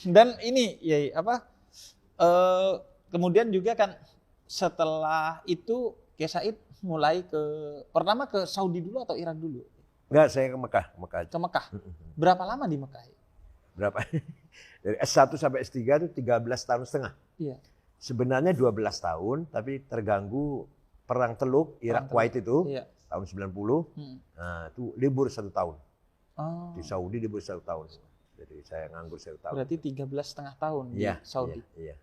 Dan ini ya kemudian juga kan setelah itu Kiai Said mulai pertama ke Saudi dulu atau Irak dulu? Enggak, saya ke Mekah. Ke Mekah. Berapa lama di Mekah? Berapa? Dari S1 sampai S3 itu 13 tahun setengah. Iya. Sebenarnya 12 tahun, tapi terganggu Perang Teluk, Irak, Kuwait itu, iya. tahun 90. Nah, itu libur 1 tahun. Oh. Di Saudi libur 1 tahun. Jadi saya nganggur 1 tahun. Berarti 13,5 tahun di Saudi. Iya.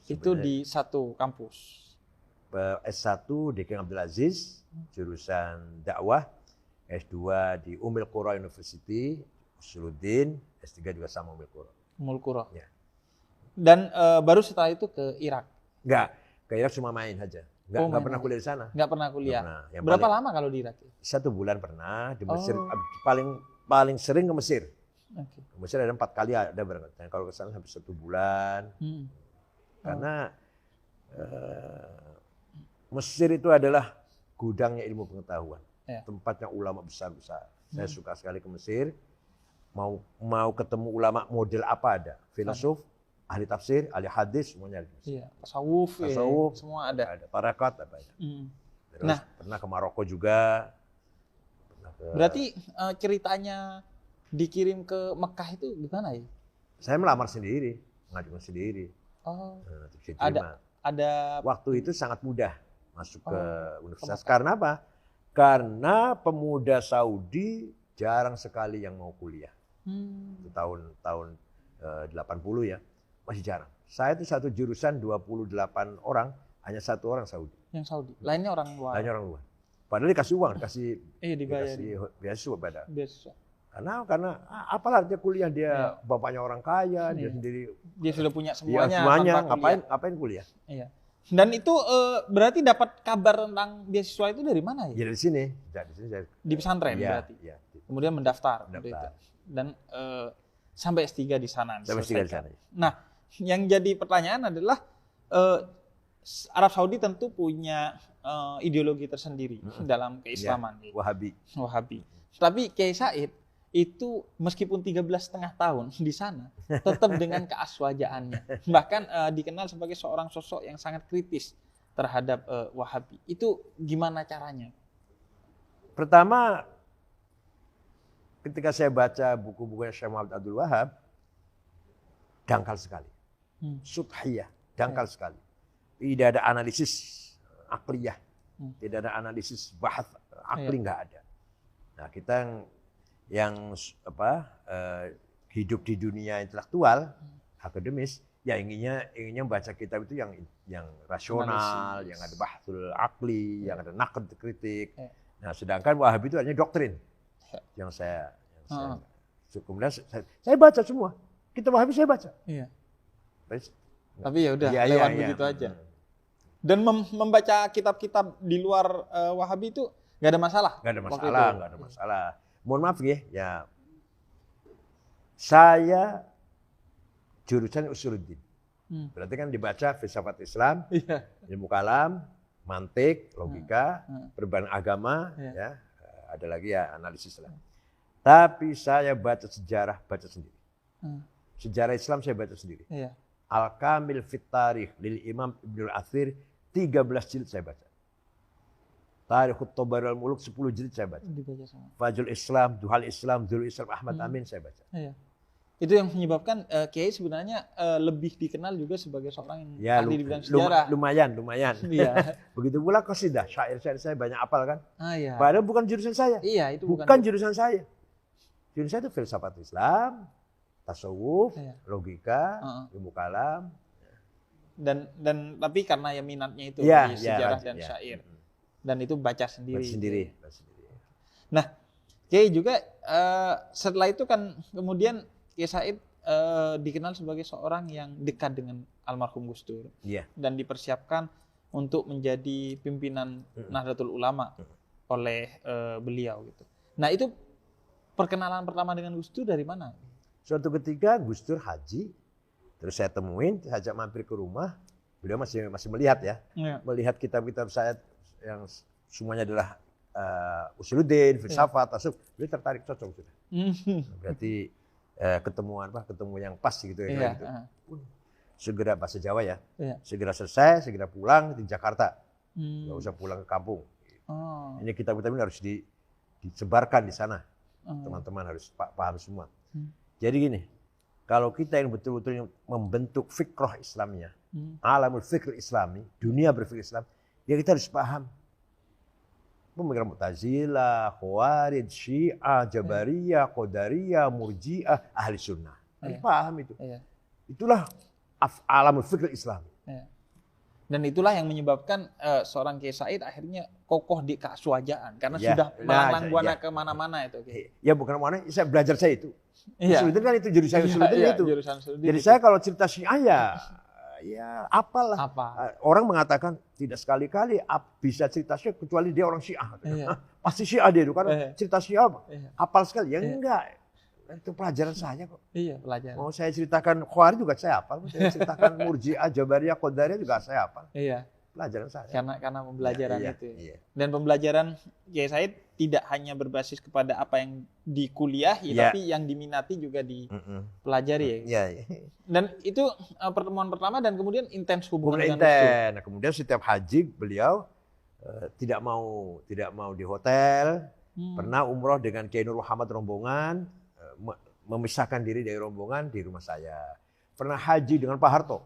Itu di satu kampus. S1 di King Abdul Aziz, jurusan dakwah. S2 di Ummul Qura University, Usuluddin. S3 juga sama Ummul Qura. Ummul Qura. Ya. Dan baru setelah itu ke Irak? Enggak, ke Irak cuma main aja. Enggak pernah kuliah di sana. Enggak pernah kuliah. Pernah. Berapa lama kalau di Irak? 1 bulan pernah. Di Mesir paling sering ke Mesir. Okay. Ke Mesir ada 4 kali ada berangkat. Dan kalau ke sana habis 1 bulan. Karena Mesir itu adalah gudangnya ilmu pengetahuan. Tempatnya ulama besar-besar. Saya suka sekali ke Mesir. Mau ketemu ulama model apa ada. Filosof, ahli tafsir, ahli hadis, semuanya ada. Iya, tasawuf, semua ada. Ada parakat, apa ya. Terus pernah ke Maroko juga. Berarti ceritanya dikirim ke Mekah itu gimana ya? Saya melamar sendiri, mengajukan sendiri. Oh. Ada. Waktu itu sangat mudah masuk ke universitas. Karena apa? Karena pemuda Saudi jarang sekali yang mau kuliah. Itu tahun 80 ya, masih jarang. Saya itu satu jurusan 28 orang, hanya 1 orang Saudi. Yang Saudi, lainnya orang luar. Padahal dikasih uang, dikasih beasiswa pada. Karena apa artinya kuliah, dia bapaknya orang kaya, dia sendiri. Dia sudah punya semuanya. Ngapain kuliah? Iya. Dan itu berarti dapat kabar tentang beasiswa itu dari mana ya? Ya dari sini. Di pesantren berarti. Iya. Kemudian mendaftar. Dan sampai S3 di sana. Sampai S3 di sana. Nah, yang jadi pertanyaan adalah Arab Saudi tentu punya ideologi tersendiri dalam keislaman. Ya, Wahabi. Tapi Kiai Said itu meskipun 13,5 tahun di sana tetap dengan keaswajaannya. Bahkan dikenal sebagai seorang sosok yang sangat kritis terhadap Wahabi. Itu gimana caranya? Pertama, ketika saya baca buku-bukunya Syekh Muhammad Abdul Wahab, dangkal sekali. Sudhiyah, dangkal sekali. Tidak ada analisis akliyah. Tidak ada analisis bahas akli, nggak ada. Nah, kita yang hidup di dunia intelektual, akademis, ya inginnya baca kitab itu yang rasional, yang ada bahsul akli, yang ada naqd kritik. Nah, sedangkan Wahabi itu hanya doktrin. Yang saya kemudian saya baca semua. Kitab Wahabi saya baca. Iya. Tapi ya udah lewat begitu aja. Dan membaca kitab-kitab di luar Wahabi itu nggak ada masalah. Nggak ada masalah. Mohon maaf ya, saya jurusan Usuluddin. Berarti kan dibaca filsafat Islam, ilmu kalam, mantik, logika, perbedaan agama, ya, ada lagi ya analisis lah. Tapi saya baca sejarah sendiri. Sejarah Islam saya baca sendiri. Al-Kamil fit Tarikh lil Imam Ibnul Athir 13 jilid saya baca. Tarikhut Tabari wal Muluk 10 jilid saya baca. Fajrul Islam, Duhal Islam, Dzul Islam Ahmad Amin saya baca. Itu yang menyebabkan Kiai sebenarnya lebih dikenal juga sebagai seorang yang ahli di bidang sejarah. Lumayan. Iya. Begitu pula qasidah, syair-syair saya banyak hafal kan. Iya. Padahal bukan jurusan saya. Iya, itu bukan jurusan saya. Jurusan saya itu filsafat Islam, tasawuf, logika, ilmu kalam. Dan tapi karena ya minatnya itu di sejarah dan syair. Dan itu baca sendiri. Nah, Kiai juga setelah itu kan kemudian Kiai Said dikenal sebagai seorang yang dekat dengan almarhum Gus Dur. Dan dipersiapkan untuk menjadi pimpinan Nahdlatul Ulama oleh beliau gitu. Nah, itu perkenalan pertama dengan Gus Dur dari mana? Suatu ketika Gus Dur haji, terus saya temuin, saya ajak mampir ke rumah. Beliau masih melihat melihat kitab-kitab saya yang semuanya adalah Usuluddin, filsafat, tasawuf. Beliau tertarik, cocok sudah. Berarti ketemu yang pas gitu ya. Iya, Gitu. Segera bahasa Jawa ya. Segera selesai, segera pulang di Jakarta. Nggak usah pulang ke kampung. Ini kitab-kitab ini harus disebarkan di sana. Teman-teman harus paham semua. Jadi gini, kalau kita yang betul-betul membentuk fikrah Islamnya, alamul fikr Islami, dunia berfikir Islam, ya kita harus paham. Pemikiran Mu'tazilah, Khawarij, Syiah, Jabariyah, Qadariyah, Murji'ah, Ahli Sunnah. Harus paham itu. Itulah alamul fikr Islam. Dan itulah yang menyebabkan seorang Kiai Said akhirnya kokoh di keaswajaan karena sudah melanglang buana kemana-mana itu. Ya bukan mana, saya belajar saya itu. Usuluddin kan itu jurusan Usuluddin itu. Jadi saya kalau cerita Syiah ya apalah. Orang mengatakan tidak sekali-kali bisa cerita Syiah kecuali dia orang Syiah. Pasti Syiah dia itu karena cerita Syiah apal sekali. Ya enggak. Itu pelajaran saya kok. Iya, pelajaran. Mau saya ceritakan Khawarij juga saya hafal. Saya ceritakan Murji'ah, Jabariyah, Qadariyah juga saya hafal. Iya. Pelajaran saya. Karena pembelajaran itu. Iya. Dan pembelajaran Kiai Said tidak hanya berbasis kepada apa yang dikuliahi, tapi yang diminati juga dipelajari ya. Iya. Dan itu pertemuan pertama dan kemudian intens hubungan dengan Gus. Nah, kemudian setiap haji beliau tidak mau di hotel. Pernah umroh dengan Kiai Nur Muhammad rombongan. Memisahkan diri dari rombongan di rumah saya. Pernah haji dengan Pak Harto.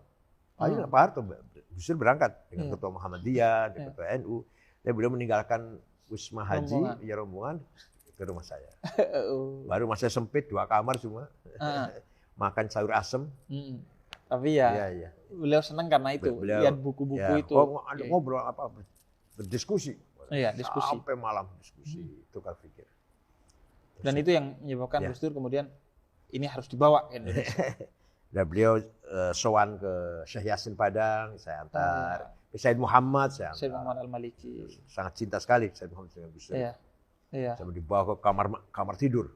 Pak Harto Gus Dur berangkat dengan Ketua Muhammadiyah, dengan Ketua NU. Dan beliau meninggalkan Wisma Haji, rombongan ke rumah saya. Baru masa sempit 2 kamar semua. Makan sayur asem. Tapi beliau senang karena itu. Lihat buku-buku itu. Ngobrol berdiskusi. Iya, diskusi. Sampai malam diskusi. Tukar pikir. Dan itu yang menyebabkan Gus Dur kemudian ini harus dibawa ke Indonesia. Dan beliau sowan ke Syekh Yasin Padang, saya antar. Said Muhammad, saya antar. Said Muhammad Al-Maliki. Sangat cinta sekali Said Muhammad dengan Gus Dur. Sampai dibawa ke kamar tidur.